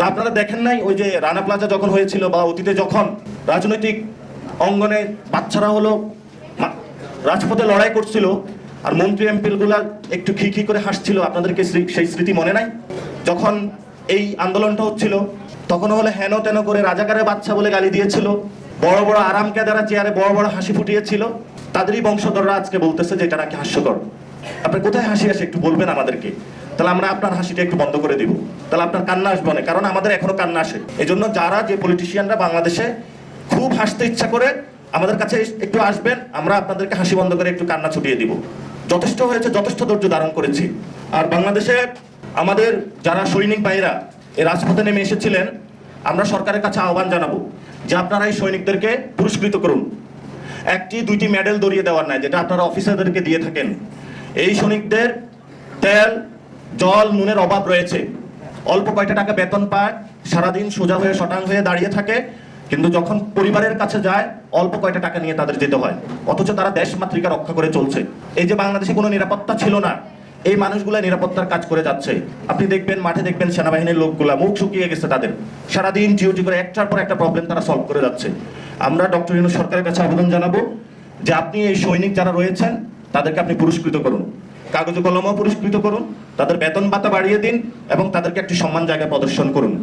তো আপনারা দেখেন নাই ওই যে রানা প্লাজা যখন হয়েছিল বা অতীতে যখন রাজনৈতিক অঙ্গনে বাচ্চারা হলো রাজপথে লড়াই করছিল আর মন্ত্রী এমপিগুলা একটু খিখি করে হাসছিল, আপনাদেরকে সেই স্মৃতি মনে নাই? যখন এই আন্দোলনটা হচ্ছিল তখন হলে হেন তেন করে রাজাকারের বাচ্চা বলে গালি দিয়েছিল, বড় বড় আরাম কেদারা চেয়ারে বড় বড় হাসি ফুটিয়েছিল, তাদেরই বংশধররা আজকে বলতেছে যে এটা নাকি হাস্যকর। আপনি কোথায় হাসি আসে একটু বলবেন আমাদেরকে, তাহলে আমরা আপনার হাসিটা একটু বন্ধ করে দিব, তাহলে আপনার কান্না আসবে না, কারণ আমাদের এখনো কান্না আসে। এই জন্য যারা যে পলিটিশিয়ানরা বাংলাদেশে খুব হাসতে ইচ্ছা করে আমাদের কাছে একটু আসবেন, আমরা আপনাদেরকে হাসি বন্ধ করে একটু কান্না ছুটিয়ে দিব। যথেষ্ট হয়েছে, যথেষ্ট ধৈর্য ধারণ করেছি। আর বাংলাদেশে আমাদের যারা সৈনিক ভাইরা এই রাজপথে নেমে এসেছিলেন, আমরা সরকারের কাছে আহ্বান জানাবো যে আপনারা এই সৈনিকদেরকে পুরস্কৃত করুন। একটি দুইটি মেডেল ধরিয়ে দেওয়ার নাই, যেটা আপনারা অফিসারদেরকে দিয়ে থাকেন। এই সৈনিকদের তেল জল নুনের অভাব রয়েছে, অল্প কয়টা টাকা বেতন পায়, সারাদিন সোজা হয়ে শটাং হয়ে দাঁড়িয়ে থাকে, কিন্তু যখন পরিবারের কাছে যায় অল্প কয়টা টাকা নিয়ে তাদের যেতে হয়, অথচ তারা দেশ মাতৃকা রক্ষা করে চলছে। এই যে বাংলাদেশে কোনো নিরাপত্তা ছিল না, এই মানুষগুলা নিরাপত্তার কাজ করে যাচ্ছে। আপনি দেখবেন মাঠে দেখবেন সেনাবাহিনীর লোকগুলা মুখ শুকিয়ে গেছে, তাদের সারাদিন ডিউটি করে একটার পর একটা প্রবলেম তারা সলভ করে যাচ্ছে। আমরা ডক্টর ইউনূস সরকারের কাছে আবেদন জানাবো যে আপনি এই সৈনিক যারা রয়েছেন তাদেরকে আপনি পুরস্কৃত করুন, কাগজে কলমও পুরস্কৃত করুন, তাদের বেতন ভাতা বাড়িয়ে দিন এবং তাদেরকে একটি সম্মান জায়গায় প্রদর্শন করুন।